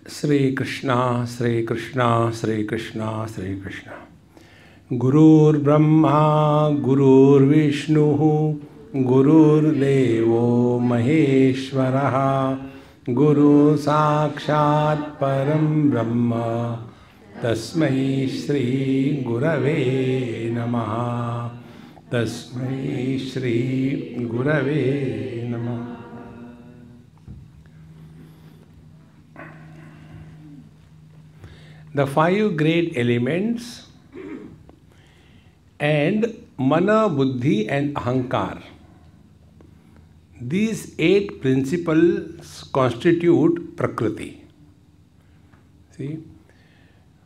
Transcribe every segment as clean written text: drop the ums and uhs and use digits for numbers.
Sri Krishna, Sri Krishna, Sri Krishna, Sri Krishna. Gurur Brahma, Gurur Vishnu, Gurur Devo Maheshwaraha, Guru Sakshat Param Brahma, Tasmai Shri Gurave Namaha, Tasmai Shri Gurave Namaha. The five great elements and mana, buddhi and ahankar. These 8 principles constitute Prakriti. See?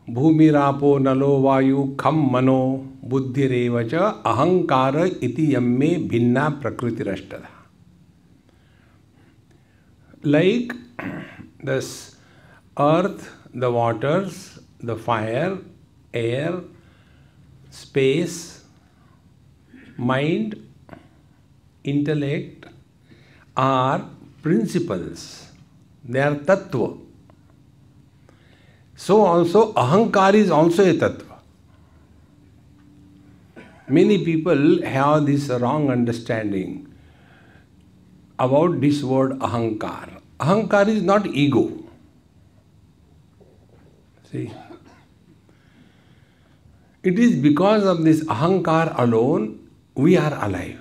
Bhumi rapo nalo vayu kham mano buddhi revacha ahankara iti yamme bhinna prakriti rashtada. Like this earth, the waters, the fire, air, space, mind, intellect are principles. They are tattva. So also ahankar is also a tattva. Many people have this wrong understanding about this word ahankar. Ahankar is not ego. See? It is because of this ahankar alone we are alive.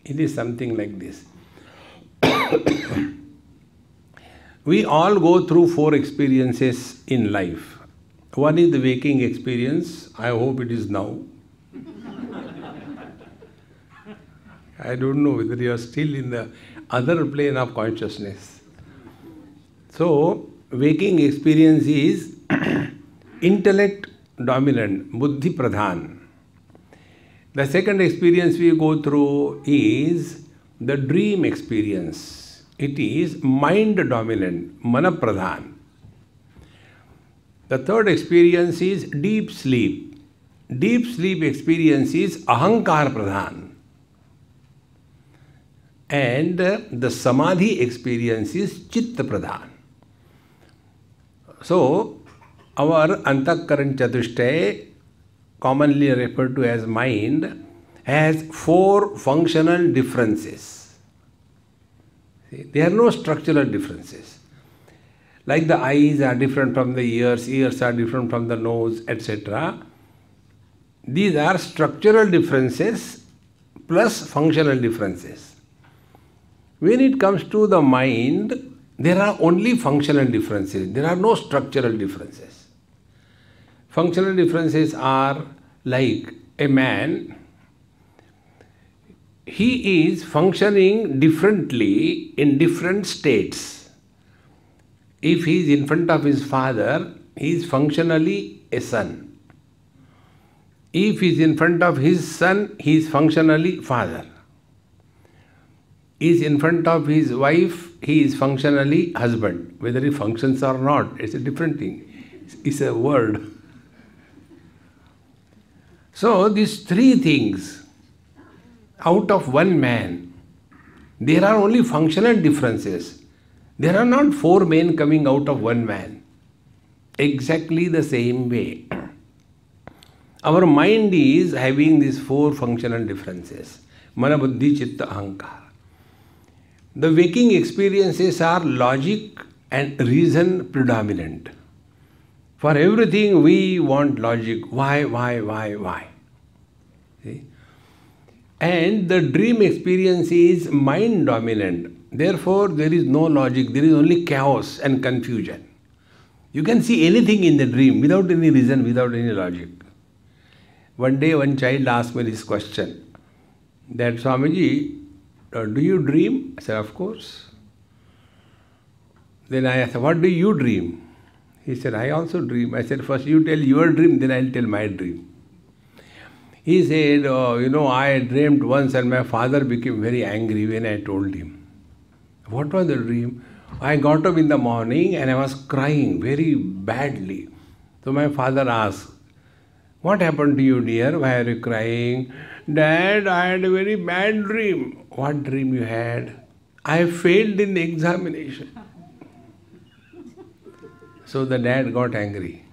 It is something like this. We all go through 4 experiences in life. One is the waking experience. I hope it is now. I don't know whether you are still in the other plane of consciousness. So, waking experience is intellect dominant, buddhi pradhan. The second experience we go through is the dream experience. It is mind dominant, mana pradhan. The third experience is deep sleep. Deep sleep experience is ahankar pradhan. And the samadhi experience is chitta pradhan. So, our antakaran chatushtaya, commonly referred to as mind, has 4 functional differences. See, there are no structural differences. Like the eyes are different from the ears, ears are different from the nose, etc. These are structural differences plus functional differences. When it comes to the mind, there are only functional differences. There are no structural differences. Functional differences are like a man. He is functioning differently in different states. If he is in front of his father, he is functionally a son. If he is in front of his son, he is functionally father. He is in front of his wife, he is functionally husband. Whether he functions or not, it's a different thing. It's a word. So these 3 things out of one man, there are only functional differences. There are not 4 men coming out of one man. Exactly the same way. Our mind is having these 4 functional differences. Mana, buddhi, chitta, ahankar. The waking experiences are logic and reason predominant. For everything we want logic. Why? See? And the dream experience is mind dominant. Therefore, there is no logic. There is only chaos and confusion. You can see anything in the dream without any reason, without any logic. One day, one child asked me this question. That, Swamiji, do you dream? I said, of course. Then I asked, what do you dream? He said, I also dream. I said, first you tell your dream, then I'll tell my dream. He said, I dreamed once and my father became very angry when I told him. What was the dream? I got up in the morning and I was crying very badly. So my father asked, what happened to you, dear? Why are you crying? Dad, I had a very bad dream. What dream you had? I failed in the examination. So the dad got angry.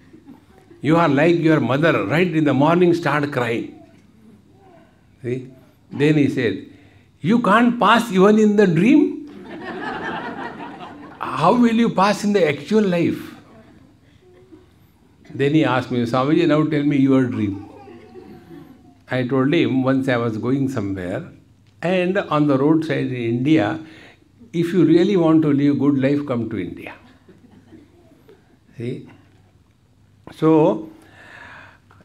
You are like your mother, right in the morning start crying. See? Then he said, you can't pass even in the dream? How will you pass in the actual life? Then he asked me, Swamiji, now tell me your dream. I told him, once I was going somewhere, and on the roadside in India, if you really want to live good life, come to India. See? So,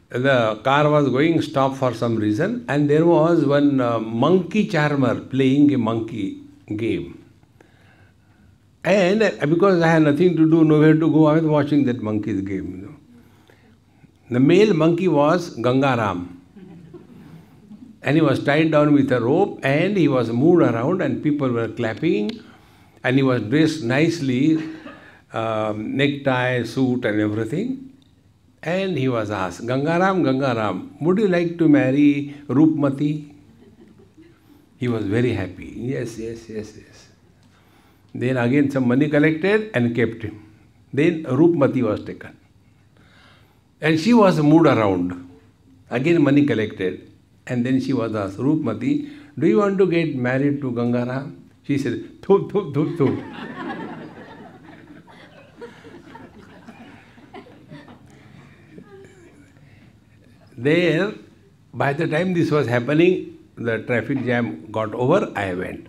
the car was going stop for some reason, and there was one monkey charmer playing a monkey game. And because I had nothing to do, nowhere to go, I was watching that monkey's game. The male monkey was Gangaram. And he was tied down with a rope, and he was moved around, and people were clapping, and he was dressed nicely, necktie, suit and everything. And he was asked, Gangaram, Gangaram, would you like to marry Roopmati? He was very happy. Yes, yes, yes, yes. Then again some money collected and kept him. Then Roopmati was taken. And she was moved around. Again money collected. And then she was asked, Roopmati, do you want to get married to Gangaram? She said, Thup, thup, thup, thup. There, by the time this was happening, the traffic jam got over, I went.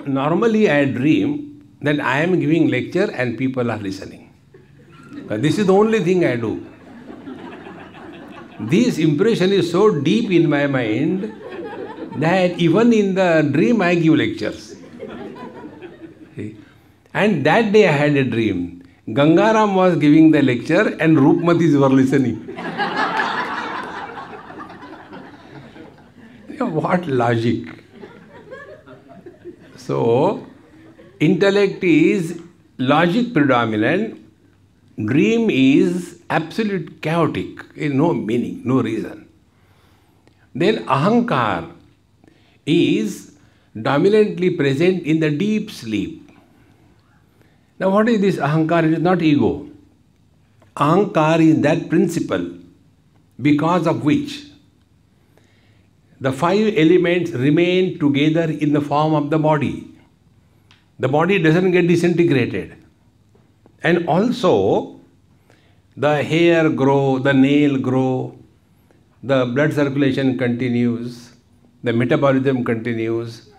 Normally I dream that I am giving lecture and people are listening. This is the only thing I do. This impression is so deep in my mind that even in the dream I give lectures. See? And that day I had a dream. Gangaram was giving the lecture and Roopmatis were listening. What logic! So, intellect is logic predominant, dream is absolute chaotic, no meaning, no reason. Then ahankar is dominantly present in the deep sleep. Now what is this ahankar? It is not ego. Ahankar is that principle because of which the five elements remain together in the form of the body. The body doesn't get disintegrated. And also, the hair grow, the nail grow, the blood circulation continues, the metabolism continues.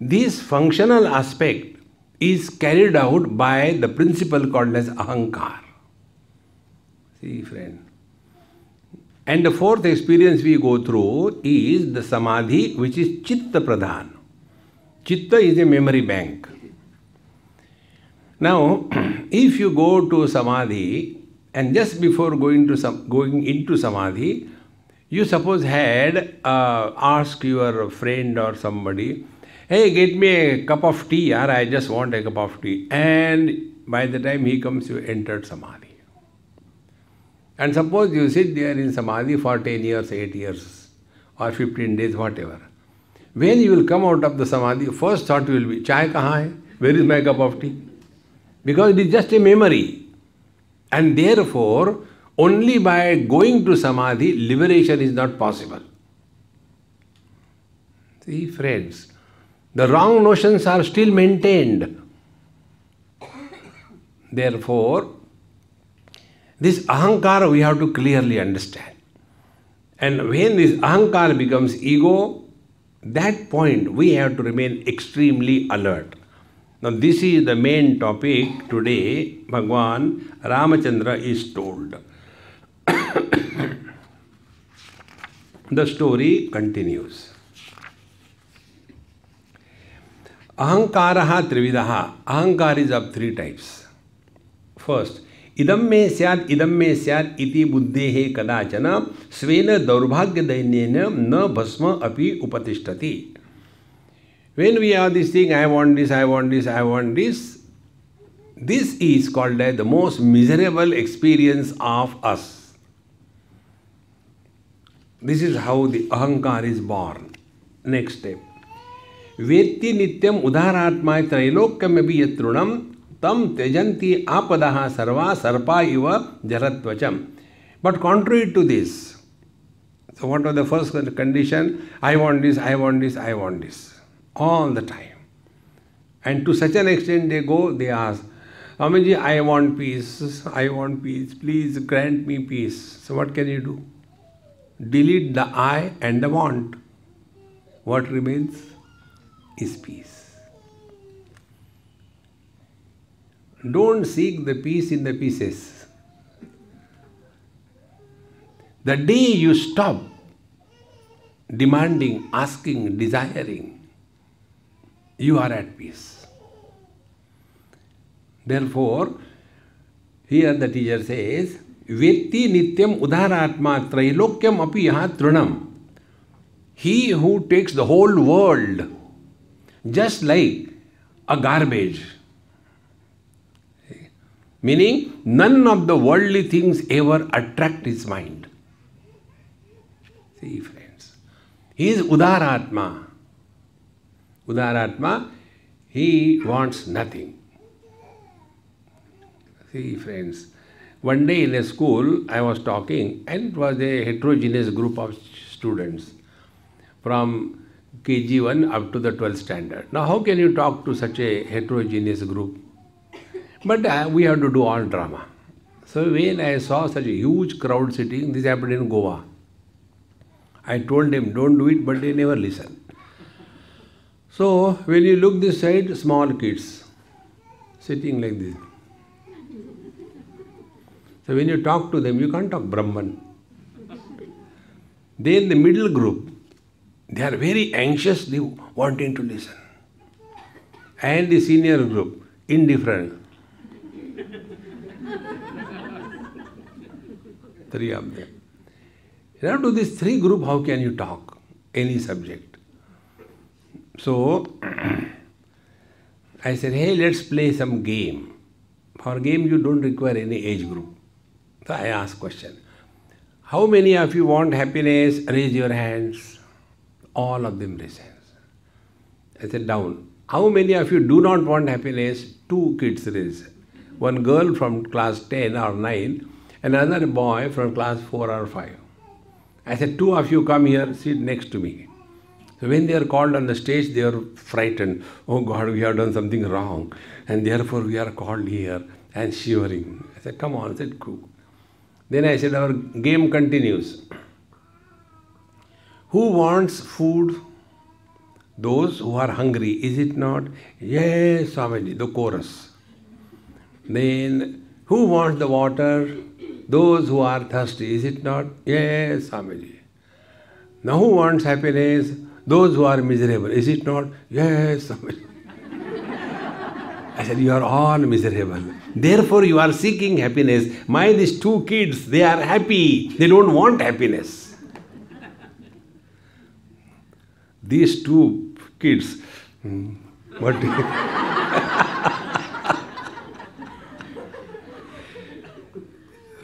This functional aspect is carried out by the principle called as ahankar. See, friend. And the fourth experience we go through is the samadhi, which is chitta pradhan. Chitta is a memory bank. Now, if you go to samadhi, and just before going into samadhi, you suppose had asked your friend or somebody, hey, get me a cup of tea, or I just want a cup of tea. And by the time he comes, you entered samadhi. And suppose you sit there in samadhi for 10 years, 8 years, or 15 days, whatever. When you will come out of the samadhi, first thought will be, chai kahan hai? Where is my cup of tea? Because it is just a memory. And therefore, only by going to samadhi, liberation is not possible. See, friends, the wrong notions are still maintained. Therefore, this ahankara we have to clearly understand. And when this ahankara becomes ego, that point we have to remain extremely alert. Now this is the main topic today. Bhagwan Ramachandra is told. The story continues. Ahankaraha trividaha. Ahankar is of three types. First, idam me syat iti buddhehe kadachana svena daurabhagya dainyena na bhasma api upatishtati. When we have this thing, I want this, I want this, I want this, this is called as the most miserable experience of us. This is how the ahankar is born. Next step. Vetti nityam udaratma trailokyam abhi yatrunam tam tejanti apadaha sarva sarpa iva jaratvacham. But contrary to this, so what was the first condition? I want this, I want this, I want this. All the time. And to such an extent they go, they ask, Swamiji, I want peace, please grant me peace. So what can you do? Delete the I and the want. What remains is peace. Don't seek the peace in the pieces. The day you stop demanding, asking, desiring, you are at peace. Therefore, here the teacher says, Vetti nityam udharatma trailokyam api yaha trunam. He who takes the whole world just like a garbage. Meaning, none of the worldly things ever attract his mind. See, friends. He is Udaratma. Udaratma, he wants nothing. See, friends. One day in a school, I was talking, and it was a heterogeneous group of students from KG1 up to the 12th standard. Now, how can you talk to such a heterogeneous group? But we have to do all drama. So when I saw such a huge crowd sitting, this happened in Goa. I told them, don't do it, but they never listen. So when you look this side, small kids sitting like this. So when you talk to them, you can't talk Brahman. Then the middle group, they are very anxiously wanting to listen. And the senior group, indifferent. Three of them. Now to this three group, how can you talk any subject? So I said, hey, let's play some game. For game, you don't require any age group. So I asked question. How many of you want happiness? Raise your hands. All of them raise hands. I said, down. How many of you do not want happiness? Two kids raise. One girl from class 10 or 9, and another boy from class 4 or 5. I said, two of you come here, sit next to me. So when they are called on the stage, they are frightened. Oh God, we have done something wrong, and therefore we are called here, and shivering. I said, come on, sit cool. Then I said, our game continues. Who wants food? Those who are hungry, is it not? Yes, Swamiji, the chorus. Then, who wants the water? Those who are thirsty, is it not? Yes, Swamiji. Now who wants happiness? Those who are miserable, is it not? Yes, Swamiji. I said, you are all miserable. Therefore you are seeking happiness. These two kids, they are happy. They don't want happiness. These two kids, what?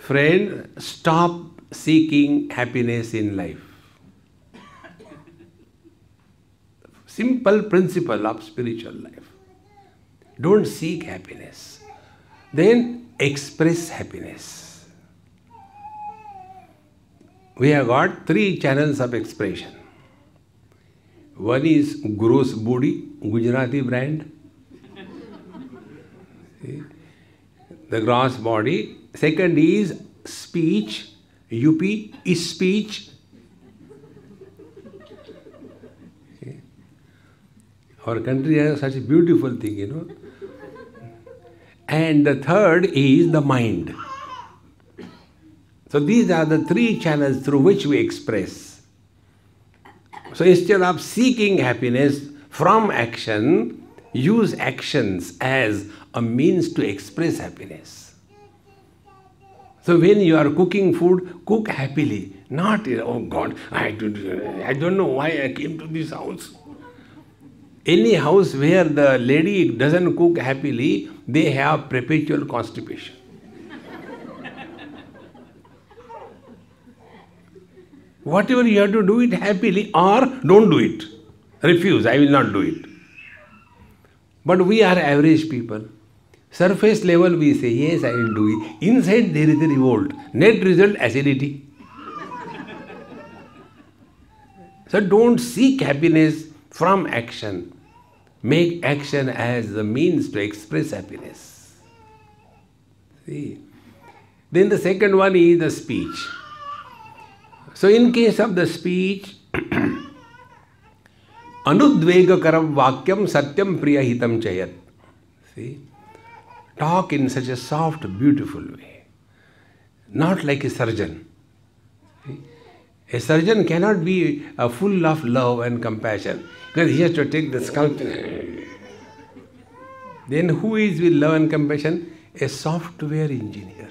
Friend, stop seeking happiness in life. Simple principle of spiritual life. Don't seek happiness. Then express happiness. We have got three channels of expression. One is gross booty, Gujarati brand. See? The gross body. Second is speech, UP is speech. See? Our country has such a beautiful thing, you know. And the third is the mind. So these are the three channels through which we express. So instead of seeking happiness from action, use actions as a means to express happiness. So when you are cooking food, cook happily. Not, oh God, I don't know why I came to this house. Any house where the lady doesn't cook happily, they have perpetual constipation. Whatever you have to do it happily or don't do it. Refuse, I will not do it. But we are average people. Surface level we say, yes, I will do it. Inside there is a revolt. Net result, acidity. So don't seek happiness from action. Make action as the means to express happiness. See? Then the second one is the speech. So in case of the speech, anudvegakaram vakyam satyam priyahitam chayat. See? Talk in such a soft, beautiful way. Not like a surgeon. See? A surgeon cannot be full of love and compassion because he has to take the scalp. Then who is with love and compassion? A software engineer.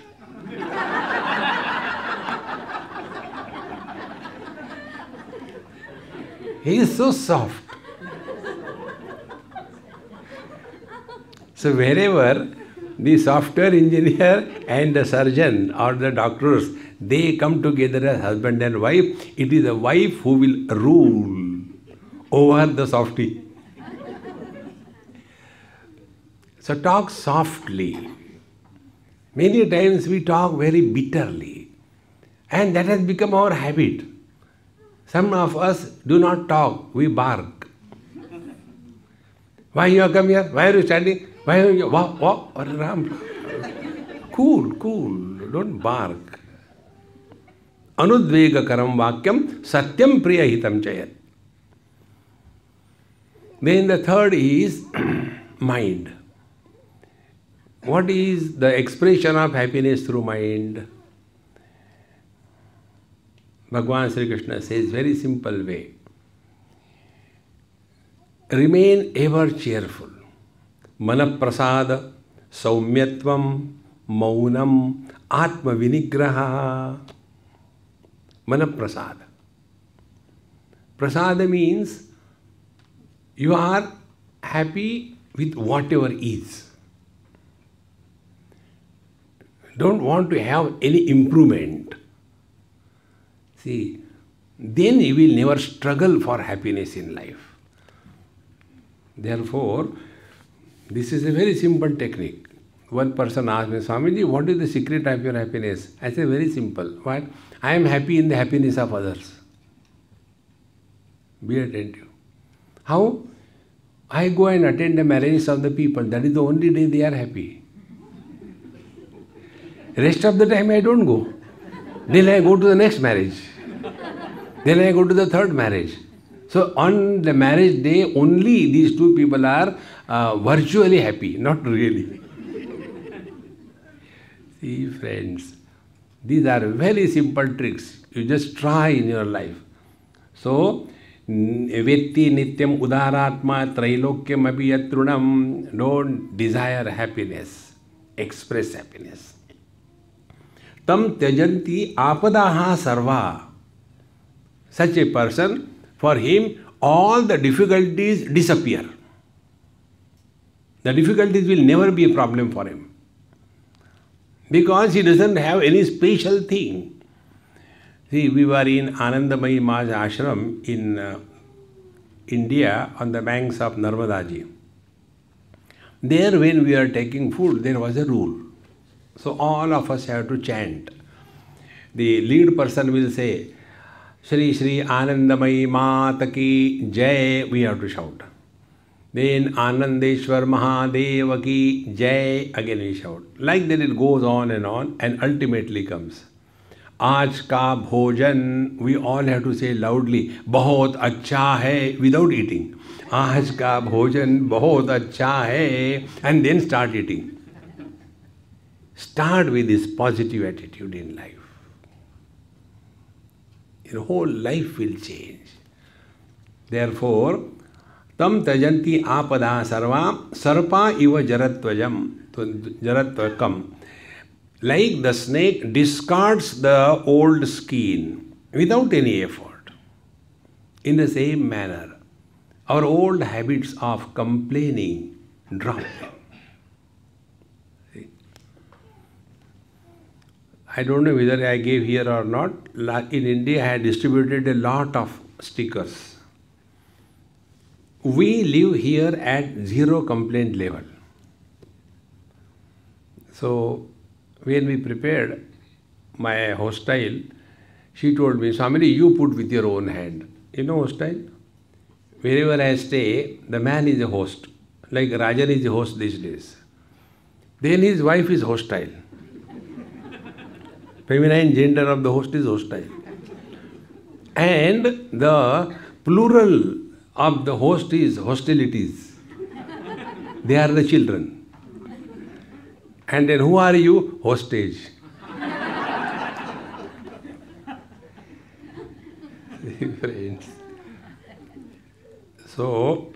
He is so soft. So wherever the software engineer and the surgeon or the doctors, they come together as husband and wife, it is the wife who will rule over the softie. So talk softly. Many times we talk very bitterly, and that has become our habit. Some of us do not talk, we bark. Why you have come here? Why are you standing? Why are you walk? Cool, don't bark. Anudvegakaram vakyam satyam priyahitam chayat. Then the third is mind. What is the expression of happiness through mind? Bhagavan Sri Krishna says very simple way. Remain ever cheerful. Manaprasada, saumyatvam, maunam, atma vinigraha. Manaprasada. Prasada means you are happy with whatever is. Don't want to have any improvement. See, then you will never struggle for happiness in life. Therefore, this is a very simple technique. One person asked me, Swamiji, what is the secret of your happiness? I said, very simple. What? I am happy in the happiness of others. Be attentive. How? I go and attend the marriages of the people. That is the only day they are happy. Rest of the time I don't go. Then I go to the next marriage. Then I go to the third marriage. So on the marriage day, only these two people are virtually happy, not really. See, friends, these are very simple tricks. You just try in your life. So, vetti nityam udaratma trailokyam abhiyatrunam. Don't desire happiness. Express happiness. Tam tyajanti apadaha sarva. Such a person, for him, all the difficulties disappear. The difficulties will never be a problem for him. Because he doesn't have any special thing. See, we were in Anandamayi Maj Ashram in India on the banks of Narmada Ji. There when we are taking food, there was a rule. So all of us have to chant. The lead person will say, Shri Shri Anandamayi Mata Ki Jai, we have to shout. Then Anandeshwar Mahadeva Ki Jai, again we shout. Like that it goes on and ultimately comes. Aaj ka bhojan, we all have to say loudly, Bahut acha hai, without eating. Aaj ka bhojan, bahut acha hai, and then start eating. Start with this positive attitude in life. Your whole life will change. Therefore, tam tajanti apada sarva sarpa iva jaratvakam. Like the snake discards the old skin without any effort. In the same manner, our old habits of complaining drop. I don't know whether I gave here or not. In India, I had distributed a lot of stickers. We live here at zero complaint level. So, when we prepared my hostel, she told me, Swami, you put with your own hand. You know hostel? Wherever I stay, the man is a host. Like Rajan is a host these days. Then his wife is hostile. Feminine gender of the host is hostile. And the plural of the host is hostilities. They are the children. And then who are you? Hostage. Friends. So,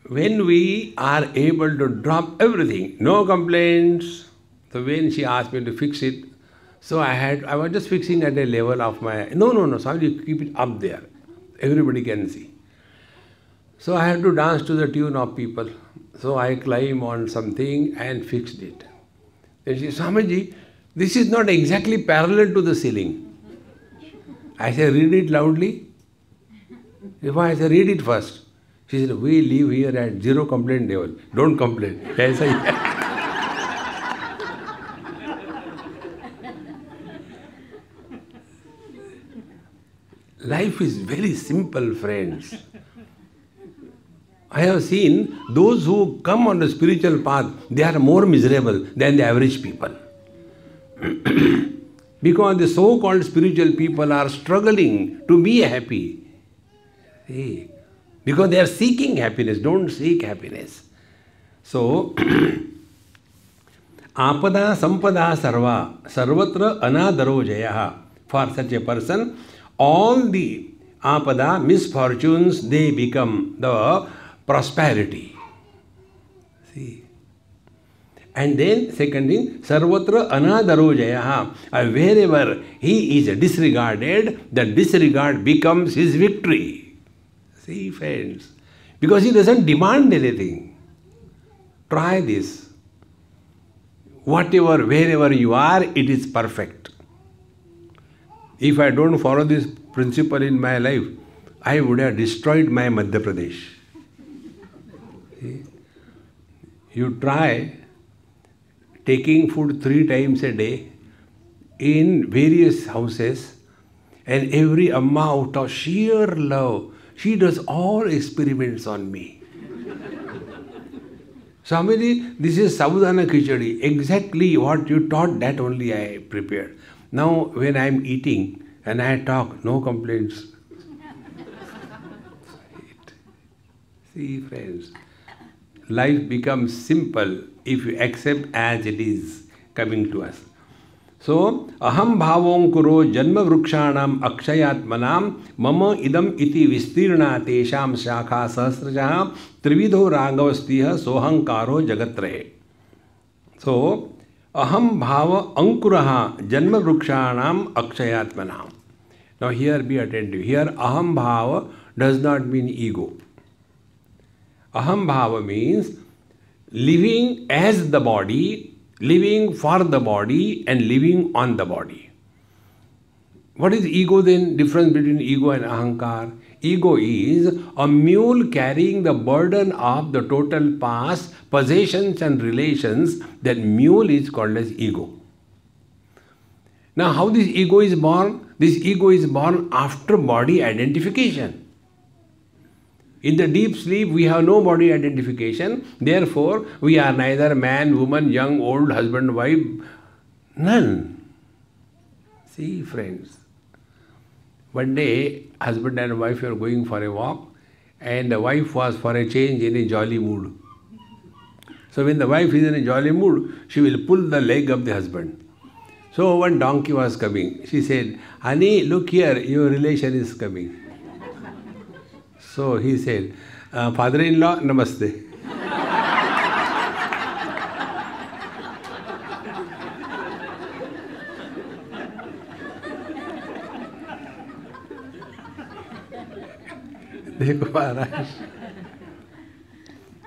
when we are able to drop everything, no complaints. So when she asked me to fix it, so I was just fixing at a level of my, no, sorry, you keep it up there. Everybody can see. So I had to dance to the tune of people. So I climbed on something and fixed it. Then she said, Swamiji, this is not exactly parallel to the ceiling. I said, read it loudly. If I said, read it first. She said, we live here at zero complaint level. Don't complain. I said, life is very simple, friends. I have seen those who come on the spiritual path, they are more miserable than the average people. Because the so-called spiritual people are struggling to be happy. See? Because they are seeking happiness. Don't seek happiness. So, Apada Sampada Sarva, Sarvatra Anadaro Jayaha. For such a person, all the Apada, misfortunes, they become the prosperity. See? And then, second thing, Sarvatra Anadaro Jayaha. Wherever he is disregarded, the disregard becomes his victory. See, friends. Because he doesn't demand anything. Try this. Whatever, wherever you are, it is perfect. If I don't follow this principle in my life, I would have destroyed my Madhya Pradesh. See? You try taking food 3 times a day in various houses, and every Amma, out of sheer love, she does all experiments on me. Swamiji, this is Sabudana Khichdi. Exactly what you taught, that only I prepared. Now, when I am eating and I talk, no complaints. See, friends, life becomes simple if you accept as it is coming to us. So, aham bhavom kuro janma vrukshanam akshayatmanam mama idam iti vistirna tesham shakha sahasrajaha trividho ragavastiha sohankaro jagatrahe. So, aham bhava ankuraha janma vrukshanam akshayatmanam. Now here be attentive. Here aham bhava does not mean ego. Aham bhava means living as the body, living for the body and living on the body. What is ego then? Difference between ego and ahankar. Ego is a mule carrying the burden of the total past, possessions and relations. That mule is called as ego. Now how this ego is born? This ego is born after body identification. In the deep sleep, we have no body identification. Therefore, we are neither man, woman, young, old, husband, wife. None. See, friends. One day, husband and wife were going for a walk, and the wife was for a change in a jolly mood. So when the wife is in a jolly mood, she will pull the leg of the husband. So one donkey was coming. She said, honey, look here, your relation is coming. So he said, father-in-law, namaste. Dekho Maharaj.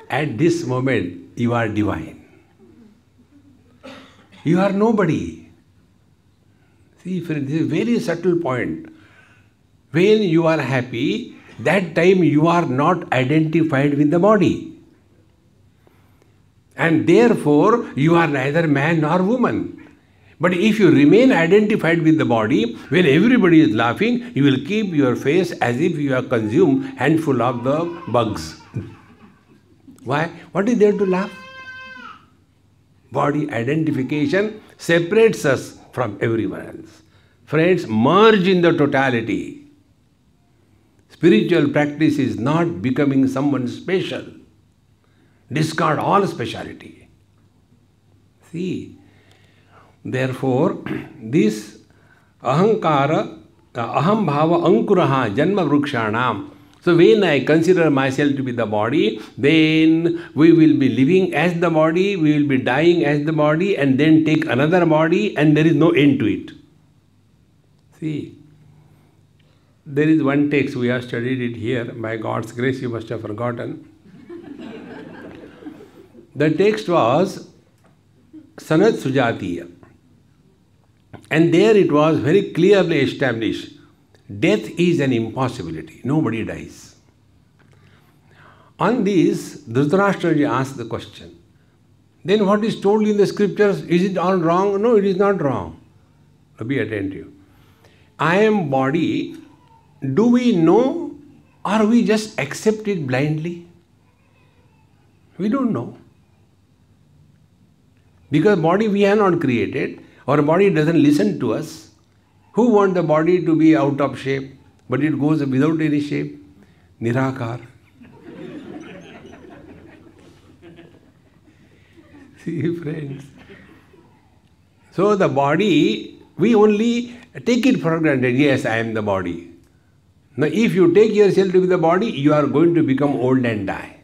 At this moment, you are divine. You are nobody. See, friends, this is a very subtle point. When you are happy, that time you are not identified with the body. And therefore, you are neither man nor woman. But if you remain identified with the body, when everybody is laughing, you will keep your face as if you have consumed handful of the bugs. Why? What is there to laugh? Body identification separates us from everyone else. Friends, merge in the totality. Spiritual practice is not becoming someone special. Discard all speciality. See, therefore, this ahankara, aham bhava ankuraha janma vrikshanam. So when I consider myself to be the body, then we will be living as the body, we will be dying as the body, and then take another body, and there is no end to it. See, there is one text, we have studied it here, by God's grace you must have forgotten. The text was Sanat Sujatiya. And there it was very clearly established, death is an impossibility, nobody dies. On this, Dhritarashtraji asked the question, then what is told in the scriptures, is it all wrong? No, it is not wrong. Be attentive. I am body, do we know or we just accept it blindly? We don't know. Because body we have not created, our body doesn't listen to us. Who wants the body to be out of shape, but it goes without any shape? Nirakar. See, friends. So the body, we only take it for granted. Yes, I am the body. Now, if you take yourself to be the body, you are going to become old and die.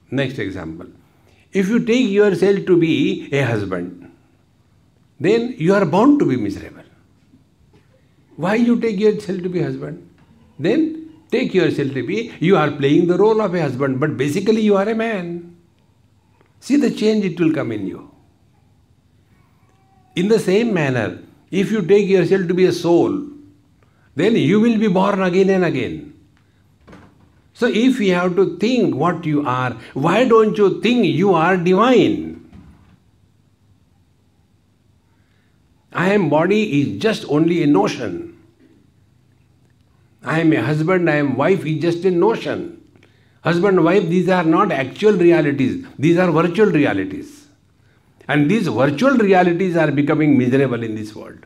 Next example. If you take yourself to be a husband, then you are bound to be miserable. Why you take yourself to be husband? Then take yourself to be, you are playing the role of a husband, but basically you are a man. See the change it will come in you. In the same manner, if you take yourself to be a soul, then you will be born again and again. So if you have to think what you are, why don't you think you are divine? I am body is just only a notion. I am a husband, I am wife is just a notion. Husband, wife, these are not actual realities. These are virtual realities. And these virtual realities are becoming miserable in this world.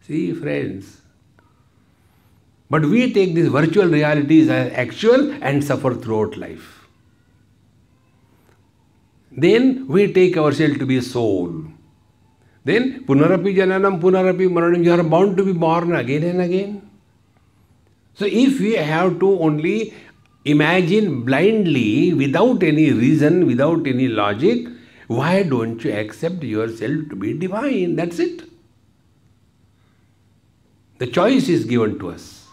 See, friends. But we take these virtual realities as actual and suffer throughout life. Then we take ourselves to be a soul. Then punarapi jananam, punarapi maranam, you are bound to be born again and again. So if we have to only imagine blindly, without any reason, without any logic, why don't you accept yourself to be divine? That's it. The choice is given to us.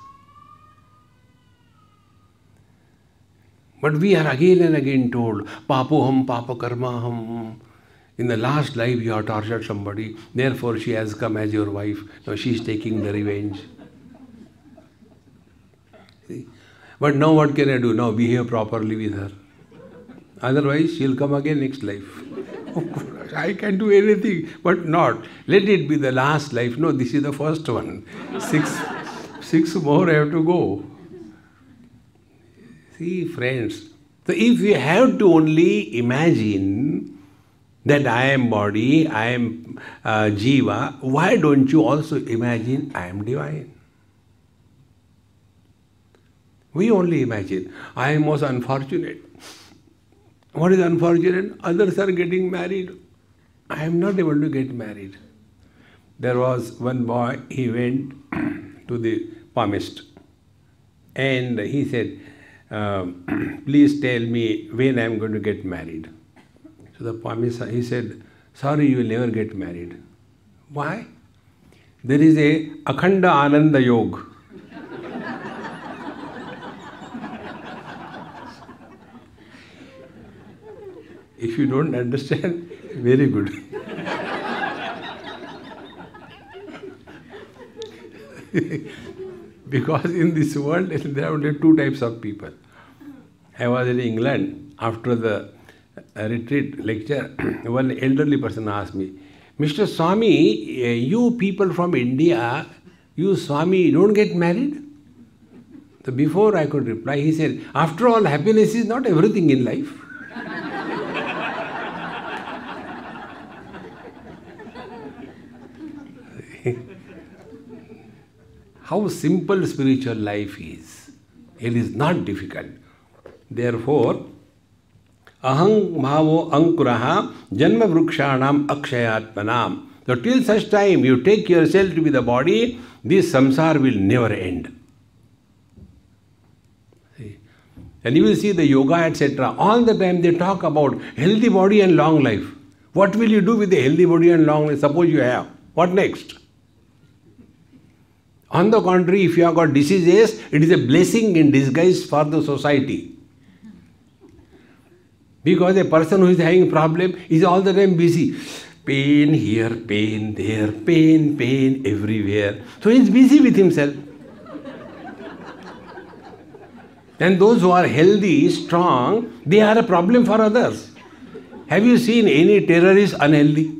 But we are again and again told, papoham, papakarmaham. In the last life you have tortured somebody, therefore she has come as your wife. Now she is taking the revenge. See? But now what can I do? Now behave properly with her. Otherwise she will come again next life. I can do anything, but not. Let it be the last life. No, this is the first one. Six more have to go. See, friends, so if we have to only imagine that I am body, I am jiva, why don't you also imagine I am divine? We only imagine, I am most unfortunate. What is unfortunate? Others are getting married. I am not able to get married. There was one boy, he went to the palmist and he said, please tell me when I am going to get married. So the palmist, he said, sorry, you will never get married. Why? There is a Akhanda Ananda Yoga. If you don't understand, very good. Because in this world, there are only two types of people. I was in England after the retreat lecture, one elderly person asked me, Mr. Swami, you people from India, you Swami, don't get married? So before I could reply, he said, after all, happiness is not everything in life. How simple spiritual life is. It is not difficult. Therefore, ahang bhavo ankuraha janma vrukshanam akshayatmanam. So till such time you take yourself to be the body, this samsara will never end. See? And you will see the yoga, etc. All the time they talk about healthy body and long life. What will you do with the healthy body and long life? Suppose you have. What next? On the contrary, if you have got diseases, it is a blessing in disguise for the society. Because a person who is having a problem is all the time busy. Pain here, pain there, pain everywhere. So he is busy with himself. And those who are healthy, strong, they are a problem for others. Have you seen any terrorist unhealthy?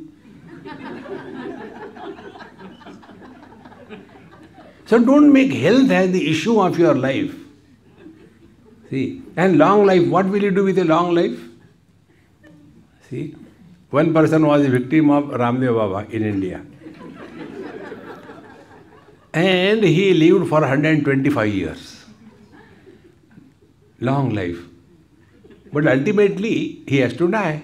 So don't make health as the issue of your life. See, and long life, what will you do with a long life? See, one person was a victim of Ramdev Baba in India. And he lived for 125 years. Long life. But ultimately, he has to die.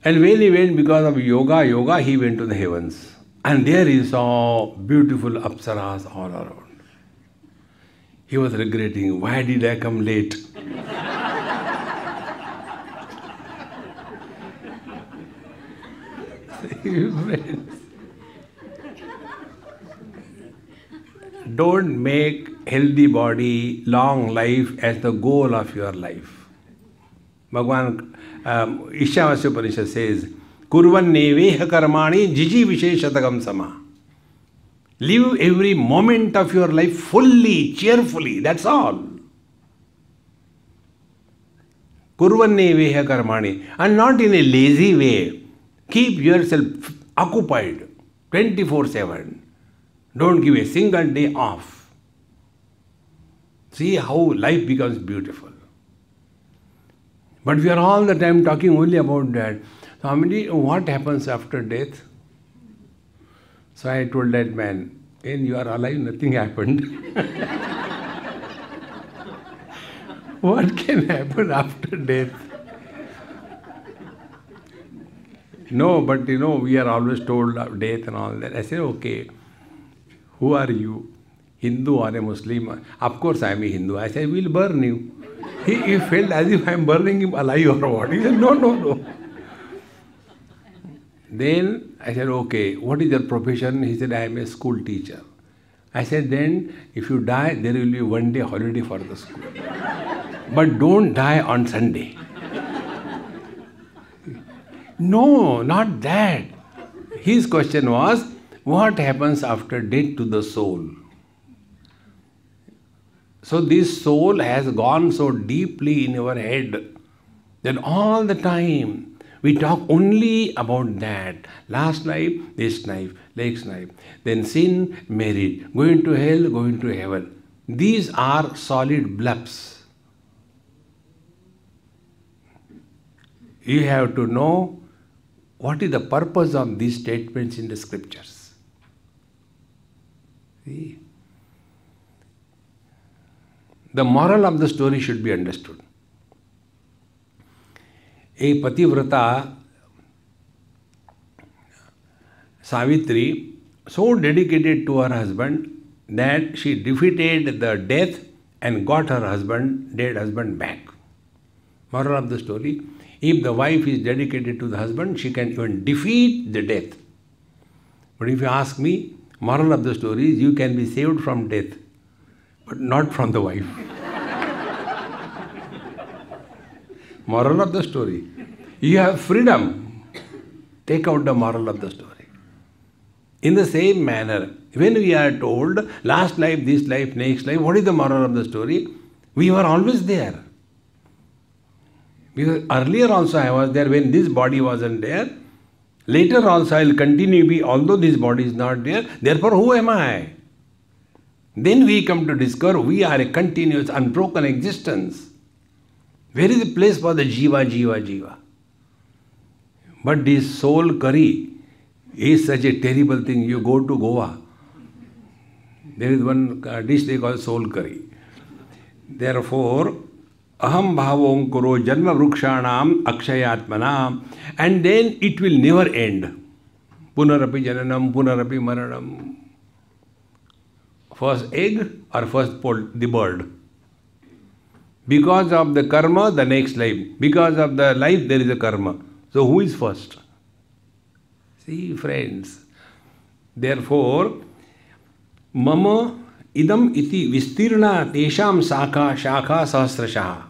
And when he went because of yoga, he went to the heavens. And there he saw beautiful apsaras all around. He was regretting, why did I come late? Don't make healthy body, long life as the goal of your life. Bhagavan Ishavasya Upanishad says, Kurvan neveha karmani jiji visheshatagam sama. Live every moment of your life fully, cheerfully, that's all. Kurvan neveha karmani. And not in a lazy way. Keep yourself occupied 24/7. Don't give a single day off. See how life becomes beautiful. But we are all the time talking only about that. Swamiji, what happens after death? So I told that man, when you are alive, nothing happened. What can happen after death? No, but we are always told of death and all that. I said, okay, who are you? Hindu or a Muslim? Of course I am a Hindu. I said, we'll burn you. He felt as if I am burning him alive or what. He said, no. Then I said, okay, what is your profession? He said, I am a school teacher. I said, then if you die, there will be one day holiday for the school. But don't die on Sunday. No, not that. His question was, what happens after death to the soul? So this soul has gone so deeply in our head that all the time we talk only about that. Last life, this life, next life. Then sin, merit. Going to hell, going to heaven. These are solid bluffs. You have to know what is the purpose of these statements in the scriptures. See? The moral of the story should be understood. A Pativrata, Savitri, so dedicated to her husband that she defeated the death and got her dead husband back. Moral of the story, if the wife is dedicated to the husband, she can even defeat the death. But if you ask me, moral of the story is you can be saved from death, but not from the wife. Moral of the story. You have freedom. Take out the moral of the story. In the same manner, when we are told last life, this life, next life, what is the moral of the story? We were always there. Because earlier also I was there when this body wasn't there. Later also I will continue to be, although this body is not there. Therefore, who am I? Then we come to discover we are a continuous, unbroken existence. Where is the place for the jiva, jiva, jiva? But this soul curry is such a terrible thing. You go to Goa, there is one dish they call soul curry. Therefore, aham bhavom kuro janma vrukshanam akshayatmanam, and then it will never end. Punarapi jananam, punarapi maranam. First egg or first the bird. Because of the karma, the next life. Because of the life, there is a karma. So who is first? See, friends. Therefore, mama idam iti vistirna tesham shakha sahasrashaha.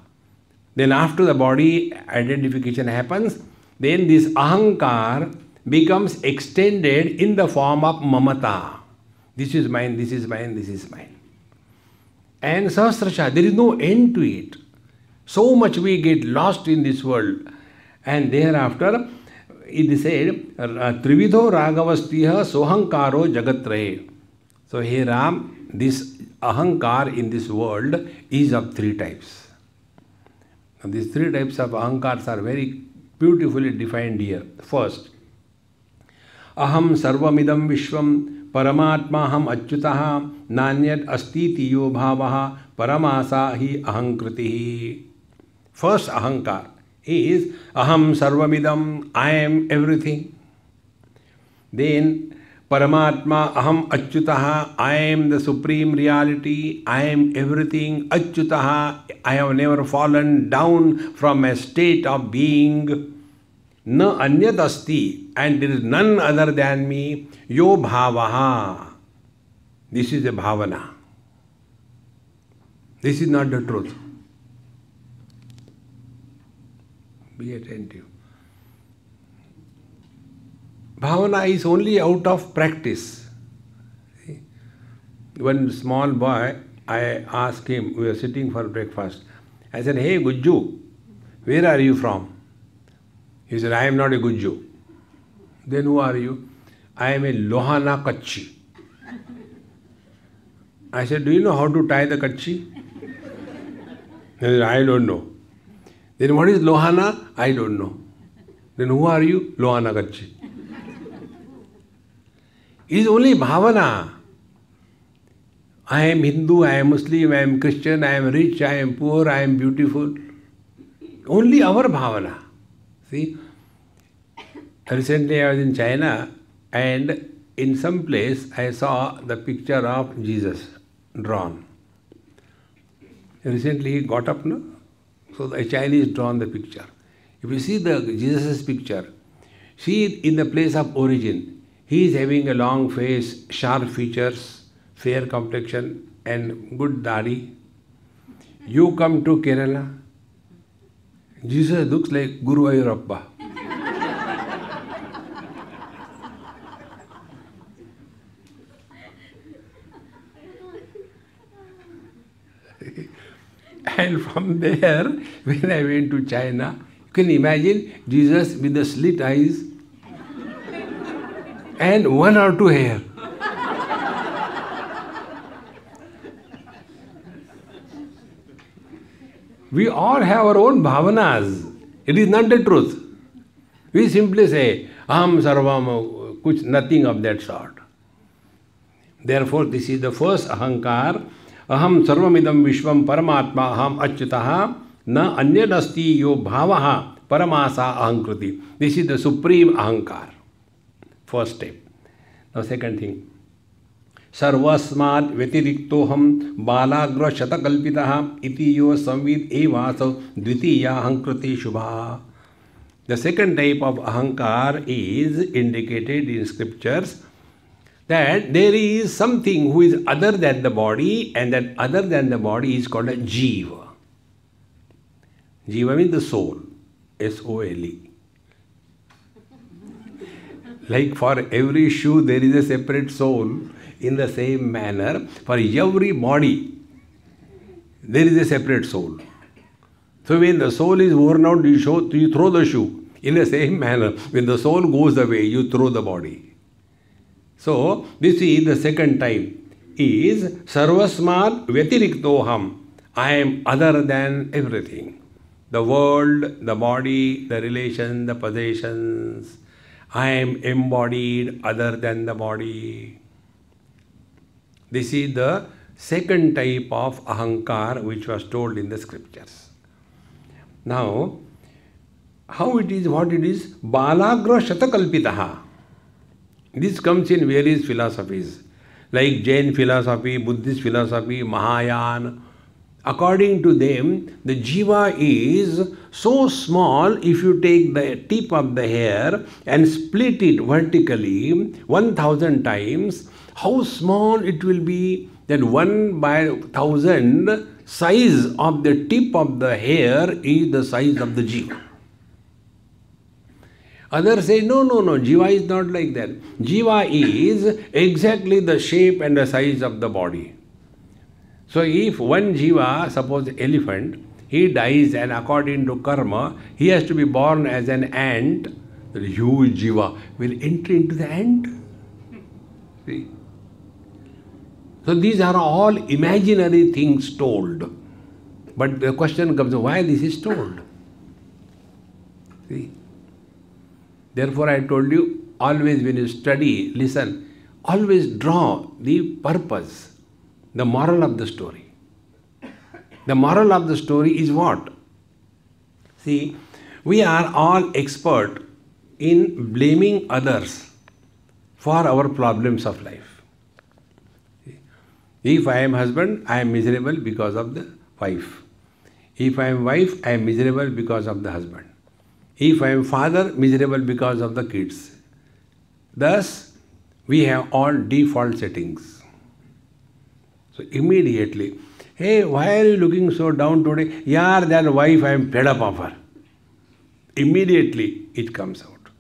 Then after the body identification happens, then this ahankar becomes extended in the form of mamata. This is mine, this is mine, this is mine. And sahasrashaha, there is no end to it. So much we get lost in this world. And thereafter, it is said, Trividho Ragavastiha Sohankaro Jagatrahe. So here Ram, this ahankar in this world is of three types. And these three types of ahankars are very beautifully defined here. First, aham sarvamidam vishvam paramatmaham achyutaha nanyat astiti yo bhavaha paramasa hi ahankritihi. First ahankar is aham sarvamidam, I am everything. Then Paramatma aham achyutaha, I am the supreme reality, I am everything. Achyutaha, I have never fallen down from a state of being. Na anyat asti, and there is none other than me. Yo bhavaha, this is a bhavana. This is not the truth. Be attentive. Bhavana is only out of practice. See? One small boy, I asked him, we were sitting for breakfast. I said, hey Gujju, where are you from? He said, I am not a Gujju. Then who are you? I am a Lohana Kachchi. I said, do you know how to tie the Kachchi? He said, I don't know. Then what is Lohana? I don't know. Then who are you? Lohana Kachchi. It is only bhavana. I am Hindu, I am Muslim, I am Christian, I am rich, I am poor, I am beautiful. Only our bhavana. See? Recently I was in China and in some place I saw the picture of Jesus drawn. Recently he got up, no? So the Chinese drawn the picture. If you see the Jesus' picture, see it in the place of origin. He is having a long face, sharp features, fair complexion and good dadi. You come to Kerala, Jesus looks like Guru Ayurappa. And from there, when I went to China, you can imagine Jesus with the slit eyes and one or two hair. We all have our own bhavanas. It is not the truth. We simply say, aham sarvam, kuch, nothing of that sort. Therefore, this is the first ahankar. Aham sarvamidam vishvam paramatma aham achyutaha na anyadasti yo bhavaha paramasa ahankriti. This is the supreme ahankar. First step. Now second thing. Sarvasmat vyatiriktoham balagra shatakalpitaha iti yo samvid evaso dvitiya ahankriti shubha. The second type of ahankar is indicated in scriptures that there is something who is other than the body, and that other than the body is called a jiva. Jiva means the soul. S-O-L-E. Like for every shoe there is a separate soul, in the same manner for every body there is a separate soul. So when the soul is worn out, you throw the shoe. In the same manner, when the soul goes away, you throw the body. So this is the second type. Is Sarvasmat Vyatiriktoham. I am other than everything. The world, the body, the relation, the possessions. I am embodied other than the body. This is the second type of ahankar which was told in the scriptures. Now, how it is, what it is? Balagra Shatakalpitaha. This comes in various philosophies, like Jain philosophy, Buddhist philosophy, Mahayana. According to them, the jiva is so small, if you take the tip of the hair and split it vertically 1000 times, how small it will be, that 1 by 1000 size of the tip of the hair is the size of the jiva. Others say, no, jiva is not like that. Jiva is exactly the shape and the size of the body. So if one jiva, suppose elephant, he dies and according to karma, he has to be born as an ant, the huge jiva will enter into the ant. See? So these are all imaginary things told. But the question comes, why this is told? See? Therefore I told you, always when you study, listen, always draw the purpose. The moral of the story. The moral of the story is what? See, we are all expert in blaming others for our problems of life. If I am husband, I am miserable because of the wife. If I am wife, I am miserable because of the husband. If I am father, miserable because of the kids. Thus, we have all default settings. So immediately, hey, why are you looking so down today? Yeah, that wife, I am fed up of her. Immediately it comes out.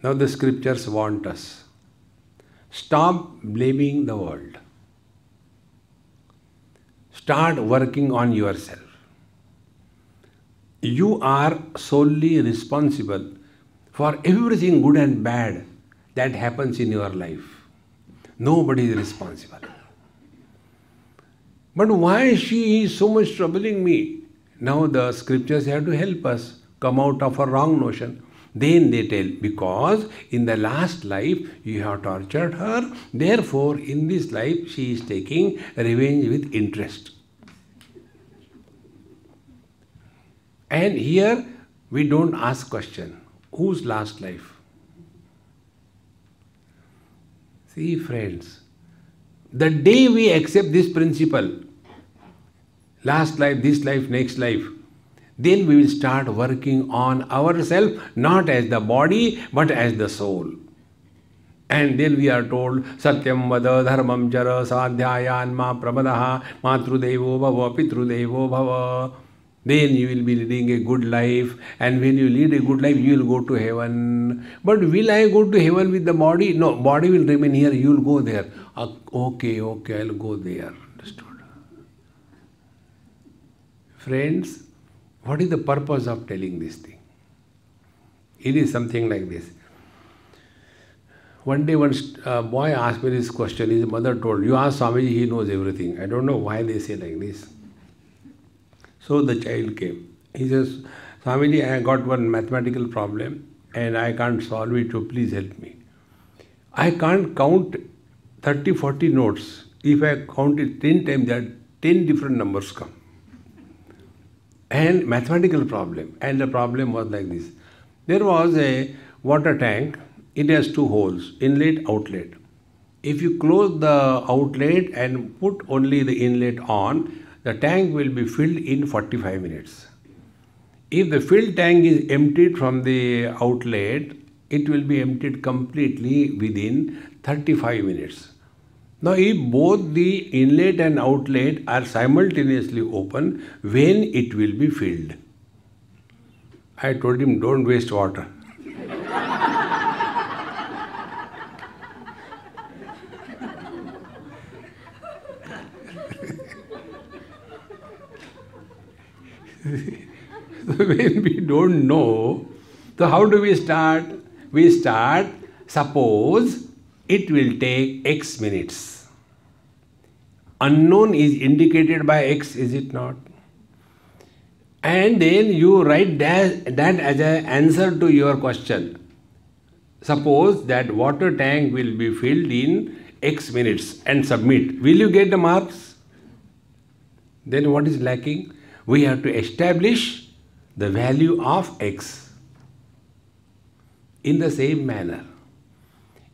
Now the scriptures want us. Stop blaming the world. Start working on yourself. You are solely responsible for everything good and bad that happens in your life. Nobody is responsible. But why she is so much troubling me? Now the scriptures have to help us come out of a wrong notion. Then they tell, because in the last life you have tortured her, therefore in this life she is taking revenge with interest. And here we don't ask question, whose last life? See friends, the day we accept this principle, last life, this life, next life, then we will start working on ourselves, not as the body, but as the soul. And then we are told, Satyam vada dharmam chara sadhyayan ma pramadaha matrudevo bhava pitrudevo bhava. Then you will be leading a good life, and when you lead a good life, you will go to heaven. But will I go to heaven with the body? No, body will remain here, you will go there. Okay, I'll go there. Understood? Friends, what is the purpose of telling this thing? It is something like this. One day one boy asked me this question. His mother told, you ask Swami, he knows everything. I don't know why they say like this. So the child came. He says, Swamiji, I got one mathematical problem and I can't solve it, so please help me. I can't count 30, 40 notes. If I count it 10 times, there are 10 different numbers come. And mathematical problem. And the problem was like this. There was a water tank. It has two holes, inlet, outlet. If you close the outlet and put only the inlet on, the tank will be filled in 45 minutes. If the filled tank is emptied from the outlet, it will be emptied completely within 35 minutes. Now, if both the inlet and outlet are simultaneously open, when it will be filled? I told him, don't waste water. So when we don't know, so how do we start? We start, suppose it will take X minutes. Unknown is indicated by X, is it not? And then you write that as an answer to your question. Suppose that water tank will be filled in X minutes and submit. Will you get the marks? Then what is lacking? We have to establish the value of X. In the same manner,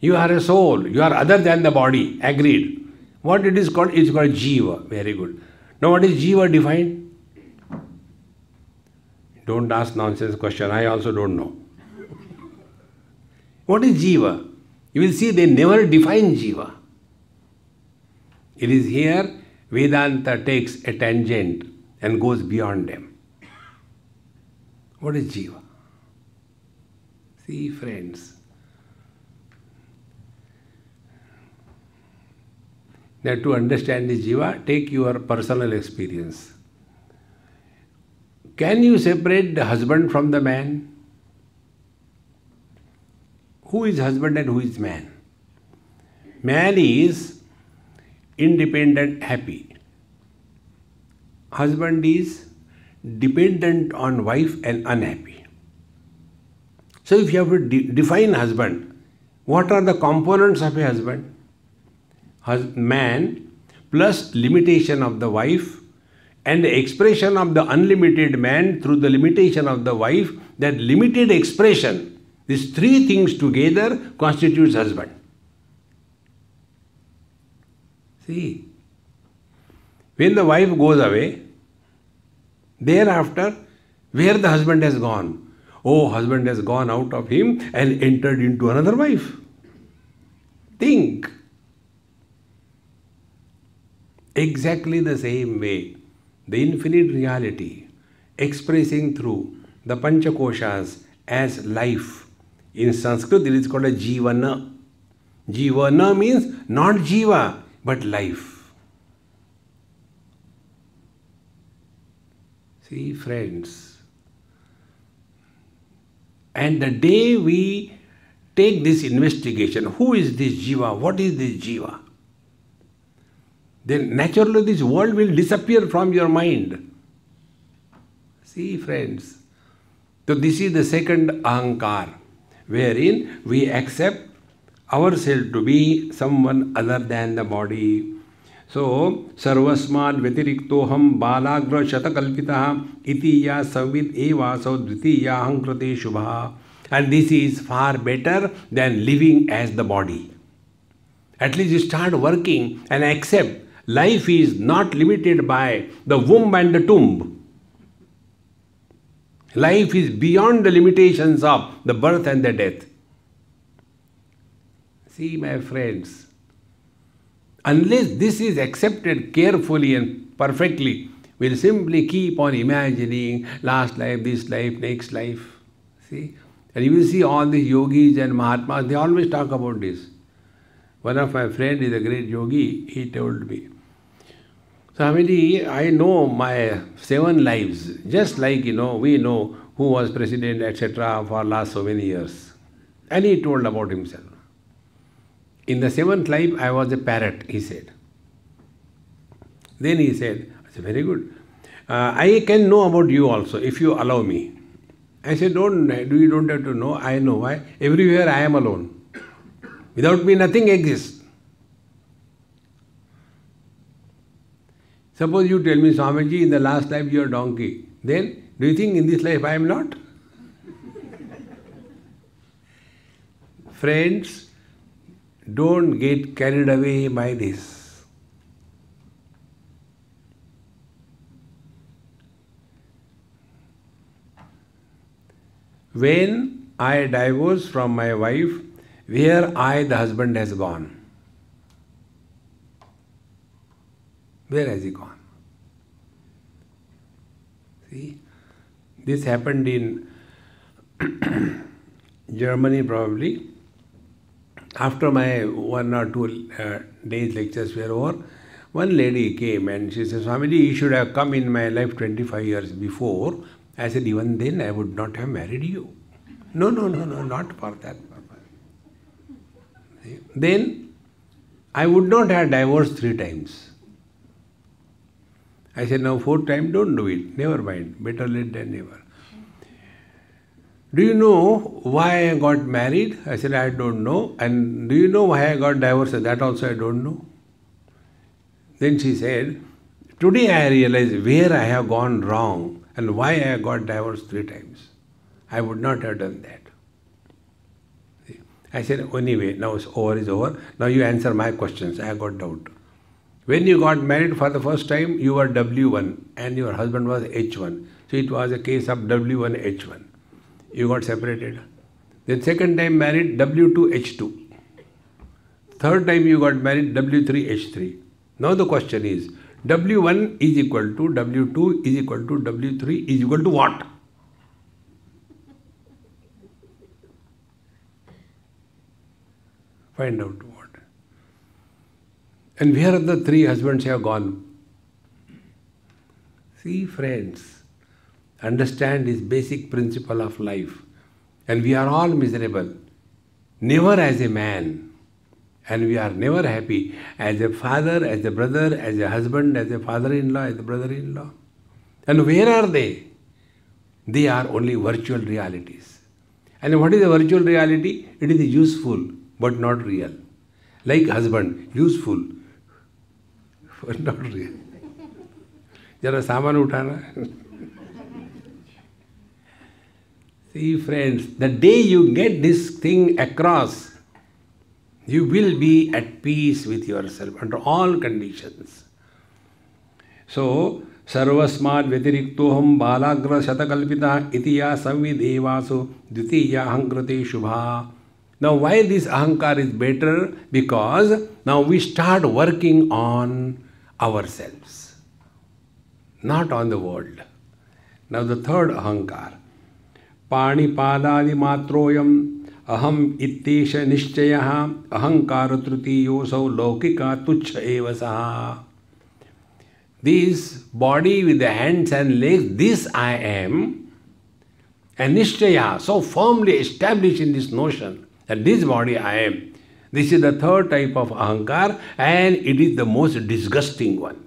you are a soul, you are other than the body, agreed. What it is called? It's called Jiva. Very good. Now what is Jiva defined? Don't ask nonsense question, I also don't know. What is Jiva? You will see they never define Jiva. It is here Vedanta takes a tangent and goes beyond them. What is Jiva? See, friends, that to understand the Jiva, take your personal experience. Can you separate the husband from the man? Who is husband and who is man? Man is independent, happy. Husband is dependent on wife and unhappy. So if you have to define husband, what are the components of a husband? Man plus limitation of the wife and the expression of the unlimited man through the limitation of the wife, that limited expression, these three things together constitutes husband. See, when the wife goes away, thereafter, where the husband has gone? Oh, husband has gone out of him and entered into another wife. Think. Exactly the same way, the infinite reality expressing through the Panchakoshas as life. In Sanskrit, it is called a Jivana. Jivana means not Jiva, but life. See, friends, and the day we take this investigation, who is this Jiva, what is this Jiva? Then naturally this world will disappear from your mind. See, friends, so this is the second ahankar, wherein we accept ourselves to be someone other than the body. So, sarvasmad vyatiriktoham balagra shatakalpitaha iti ya samvid eva saudvitiya hankrate shubha. And this is far better than living as the body. At least you start working and accept life is not limited by the womb and the tomb. Life is beyond the limitations of the birth and the death. See, my friends, unless this is accepted carefully and perfectly, we'll simply keep on imagining last life, this life, next life. See? And you will see all these yogis and Mahatmas, they always talk about this. One of my friends is a great yogi, he told me, Swamiji, I know my 7 lives, just like, we know who was president, etc. for last so many years. And he told about himself. In the 7th life, I was a parrot, he said. Then he said, I said, very good. I can know about you also, if you allow me. I said, you don't have to know, I know why. Everywhere I am alone. Without me, nothing exists. Suppose you tell me, Swamiji, in the last life you are donkey. Then, do you think in this life I am not? Friends, don't get carried away by this. When I divorce from my wife, where the husband has gone? Where has he gone? See, this happened in Germany probably. After my 1 or 2 days lectures were over, One lady came and she said, Swamiji, you should have come in my life 25 years before. I said, even then I would not have married you. No, not for that purpose. Then I would not have divorced 3 times. I said, now 4th time, don't do it. Never mind. Better late than never. Do you know why I got married? I said, I don't know. And do you know why I got divorced? That also I don't know. Then she said, today I realize where I have gone wrong and why I got divorced 3 times. I would not have done that. I said, anyway, now it's over. Now you answer my questions. I got doubt. When you got married for the first time, you were W1 and your husband was H1. So it was a case of W1, H1. You got separated. Then second time married, W2, H2. Third time you got married, W3, H3. Now the question is, W1 is equal to W2 is equal to W3 is equal to what? Find out what. And where the 3 husbands have gone? See, friends, understand this basic principle of life. And we are all miserable. Never as a man. And we are never happy as a father, as a brother, as a husband, as a father-in-law, as a brother-in-law. And where are they? They are only virtual realities. And what is a virtual reality? It is useful, but not real. Like husband, useful, but not real. Jara saman uthana. See, friends, the day you get this thing across, you will be at peace with yourself under all conditions. So, sarvasmad vyatiriktoham balagra shatakalpita itiya samvidevasu dvitiya ahankrate shubha. Now, why this ahankar is better? Because now we start working on ourselves, not on the world. Now, the third ahankar. Pani padadi matroyam aham ittesha nishchayaha ahankara trutiyosau laukika tuchha eva saha. This body with the hands and legs, this I am, and nishchaya, so firmly established in this notion that this body I am. This is the third type of ahankar, and it is the most disgusting one.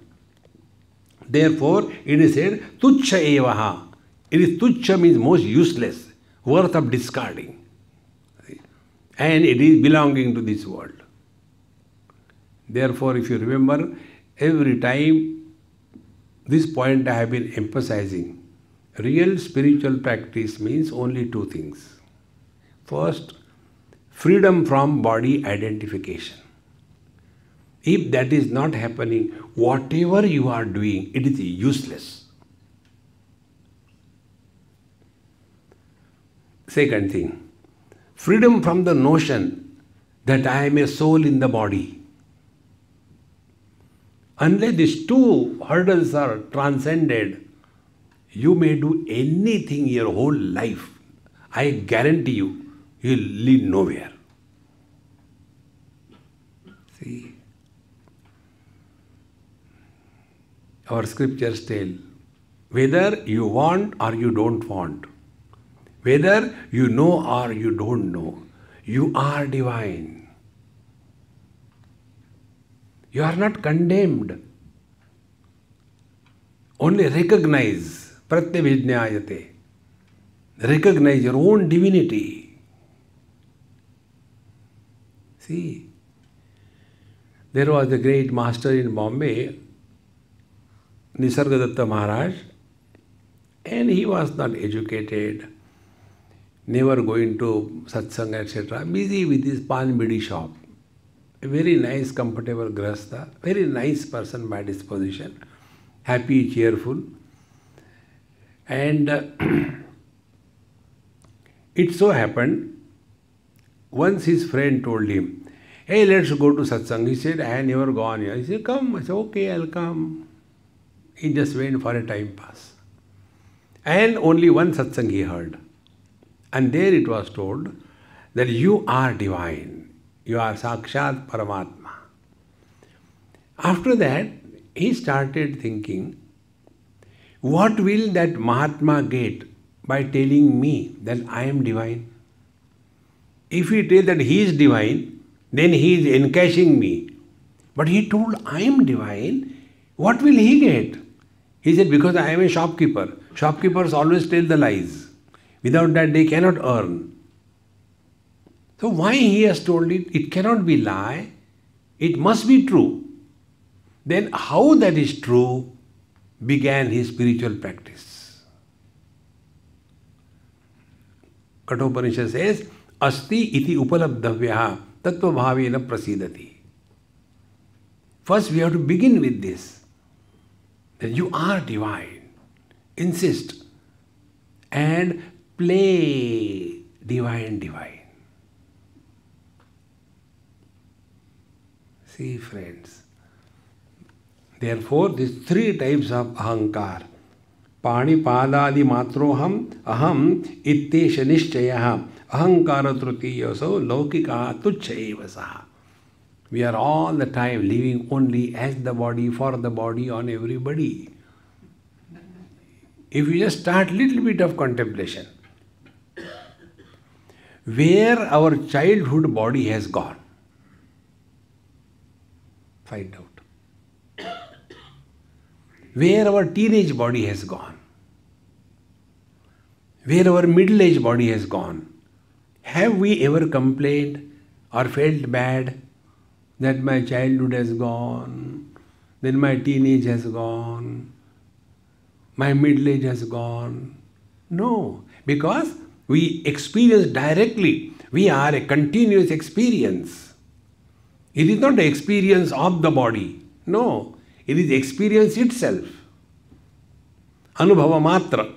Therefore, it is said, tuchha evaha. It is tuchha means most useless, worth of discarding. And it is belonging to this world. Therefore, if you remember, every time this point I have been emphasizing, real spiritual practice means only 2 things. First, freedom from body identification. If that is not happening, whatever you are doing, it is useless. Second thing, freedom from the notion that I am a soul in the body. Unless these 2 hurdles are transcended, you may do anything your whole life. I guarantee you, you will lead nowhere. See, our scriptures tell, whether you want or you don't want, whether you know or you don't know, you are divine. You are not condemned. Only recognize, pratyavijnayate. Recognize your own divinity. See, there was a great master in Bombay, Nisargadatta Maharaj, and he was not educated, never going to satsang, etc., busy with his pan bidi shop. A very nice, comfortable grahastha, very nice person by disposition, happy, cheerful. And it so happened, once his friend told him, hey, let's go to satsang. He said, I have never gone here. He said, come. I said, okay, I'll come. He just went for a time pass. And only one satsang he heard. And there it was told that you are divine. You are Sakshat Paramatma. After that, he started thinking, what will that Mahatma get by telling me that I am divine? If he tells that he is divine, then he is encashing me. But he told, I am divine, what will he get? He said, because I am a shopkeeper. Shopkeepers always tell the lies. Without that, they cannot earn. So why he has told it? It cannot be lie. It must be true. Then how that is true began his spiritual practice. Kathopanishad says, Asti iti upalabdhavyaha tattva bhavena prasidati. First we have to begin with this, that you are divine. Insist and play divine. See, friends. Therefore, these three types of ahankar. Pani padadi matroham aham ittesha nishchayaha ahankara trutiyaso laukika tuchchaevasaha. We are all the time living only as the body, for the body, on everybody. If you just start little bit of contemplation, where our childhood body has gone, find out. Where our teenage body has gone, where our middle-aged body has gone. Have we ever complained or felt bad that my childhood has gone, then my teenage has gone, my middle age has gone? No, because we experience directly. We are a continuous experience. It is not the experience of the body. No, it is experience itself. Anubhava matra.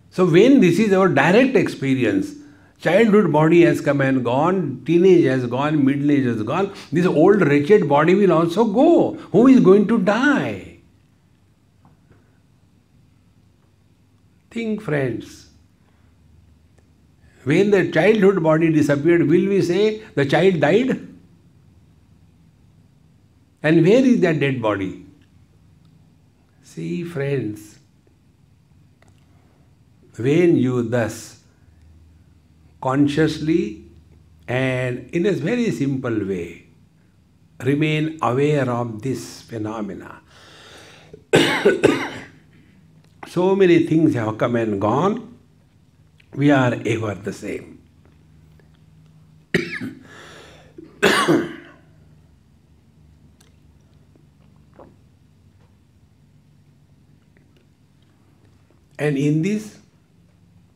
So when this is our direct experience, childhood body has come and gone, teenage has gone, middle age has gone, this old wretched body will also go. Who is going to die? Think, friends. When the childhood body disappeared, will we say the child died? And where is that dead body? See, friends, when you thus consciously and in a very simple way remain aware of this phenomena, so many things have come and gone, we are ever the same. And in this,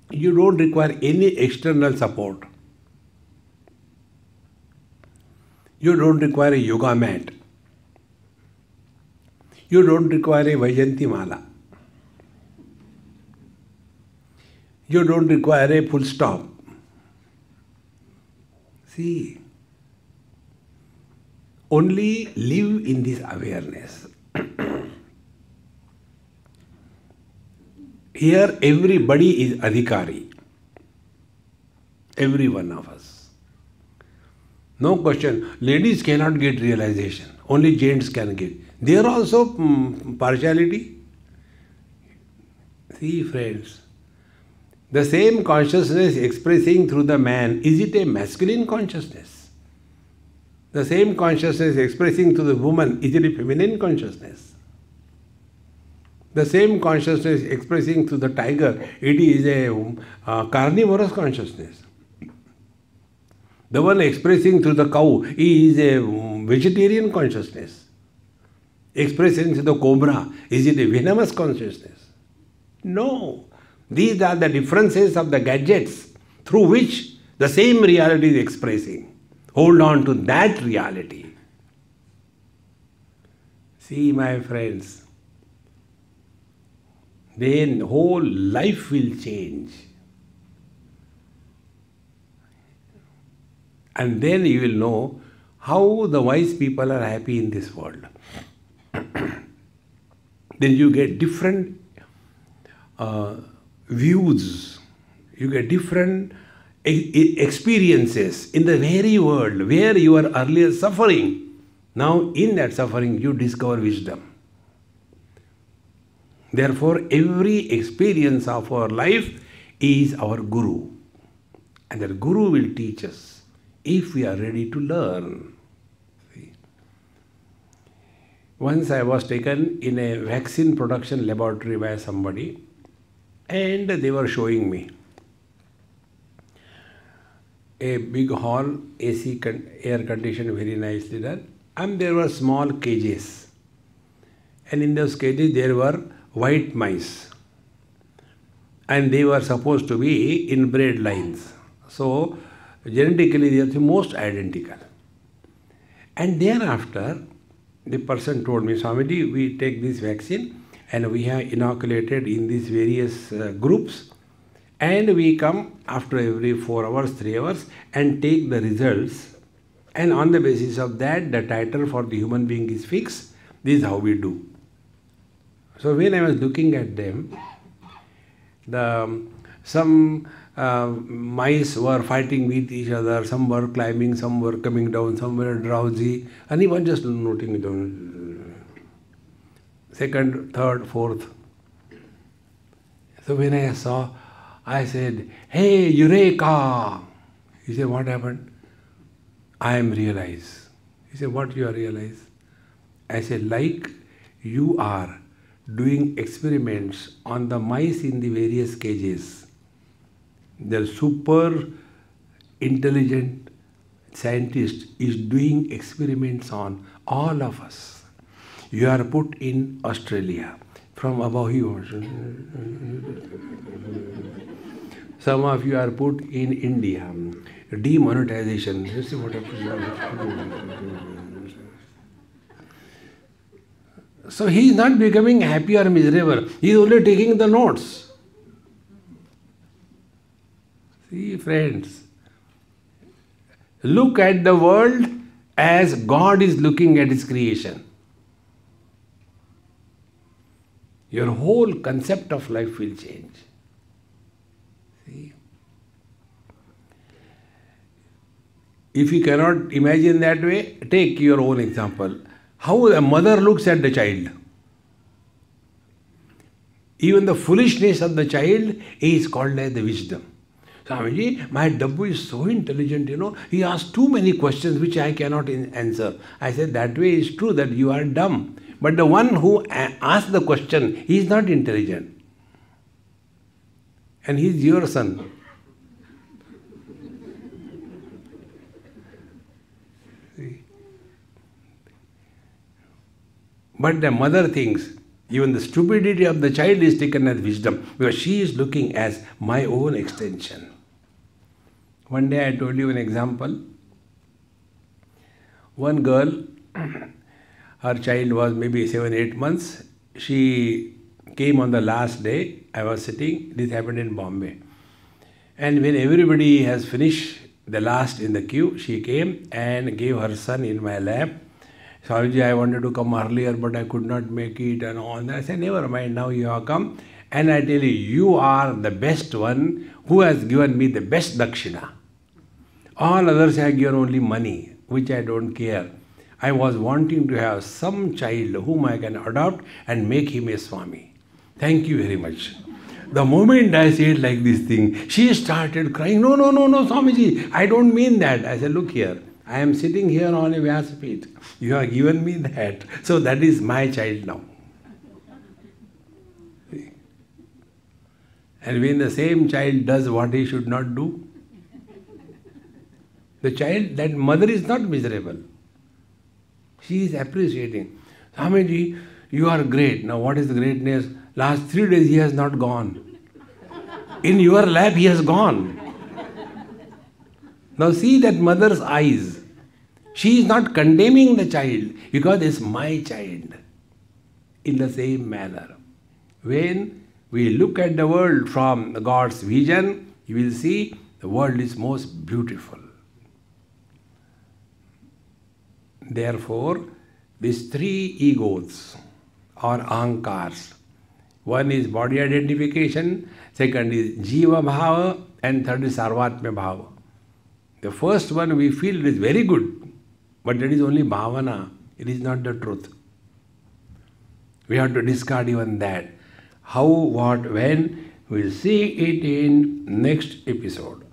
you don't require any external support. You don't require a yoga mat. You don't require a Vajanti mala. You don't require a full stop. See, only live in this awareness. Here everybody is adhikari. Every one of us. No question. Ladies cannot get realization. Only gents can get. There also partiality. See, friends, the same consciousness expressing through the man, is it a masculine consciousness? The same consciousness expressing through the woman, is it a feminine consciousness? The same consciousness expressing through the tiger, it is a carnivorous consciousness. The one expressing through the cow is a vegetarian consciousness. Expressing through the cobra, is it a venomous consciousness? No. These are the differences of the gadgets through which the same reality is expressing. Hold on to that reality. See, my friends, then whole life will change. And then you will know how the wise people are happy in this world. Then you get different views, you get different experiences in the very world where you are earlier suffering. Now in that suffering you discover wisdom. Therefore every experience of our life is our Guru. And that Guru will teach us if we are ready to learn. See? Once I was taken in a vaccine production laboratory by somebody, and they were showing me a big hall, AC, air conditioned, very nicely done, and there were small cages. And in those cages there were white mice. And they were supposed to be inbred lines. So, genetically they are the most identical. And thereafter, the person told me, Swamiji, we take this vaccine and we have inoculated in these various groups, and we come after every 4 hours, 3 hours and take the results, and on the basis of that, the titer for the human being is fixed. This is how we do. So when I was looking at them, some mice were fighting with each other, some were climbing, some were coming down, some were drowsy, and he was just noting it down. Second, third, fourth. So when I saw, I said, hey, Eureka! He said, what happened? I am realized. He said, what you are realized? I said, like you are doing experiments on the mice in the various cages. The super intelligent scientist is doing experiments on all of us. You are put in Australia. From above you. Some of you are put in India. Demonetization. This is what so he is not becoming happy or miserable. He is only taking the notes. See, friends, look at the world as God is looking at His creation. Your whole concept of life will change. See? If you cannot imagine that way, take your own example. How a mother looks at the child. Even the foolishness of the child is called as the wisdom. Swamiji, my Dabbu is so intelligent, he asks too many questions which I cannot answer. I said, that way is true that you are dumb. But the one who asks the question, he is not intelligent. And he is your son. See? But the mother thinks, even the stupidity of the child is taken as wisdom, because she is looking as my own extension. One day I told you an example. One girl, her child was maybe 7-8 months. She came on the last day. I was sitting. This happened in Bombay. And when everybody has finished the last in the queue, she came and gave her son in my lap. Swamiji, I wanted to come earlier, but I could not make it and all that. I said, never mind, now you have come. And I tell you, you are the best one who has given me the best dakshina. All others have given only money, which I don't care. I was wanting to have some child whom I can adopt and make him a Swami. Thank you very much. The moment I said like this thing, she started crying, no, Swamiji, I don't mean that. I said, look here, I am sitting here on a Vyasapit. You have given me that. So that is my child now. And when the same child does what he should not do, the child, that mother is not miserable. She is appreciating. Swamiji, you are great. Now what is the greatness? Last 3 days he has not gone. In your lap he has gone. Now see that mother's eyes. She is not condemning the child because it's my child. In the same manner, when we look at the world from God's vision, you will see the world is most beautiful. Therefore, these 3 egos or ahankars. One is body identification, second is jiva bhava, and third is sarvatma bhava. The first one we feel is very good, but that is only bhavana. It is not the truth. We have to discard even that. How, what, when, we'll see it in next episode.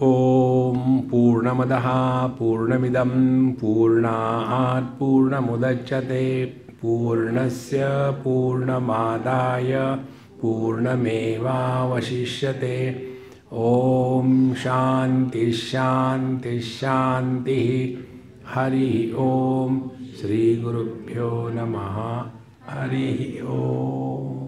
Om Purnamadaha Purnamidam Purnaat Purnamudachyate Purnasya Purnamadaya Purnameva Vasishyate. Om Shanti Shanti Shanti. Hari Om. Shri Gurubhyo Namaha. Hari Om.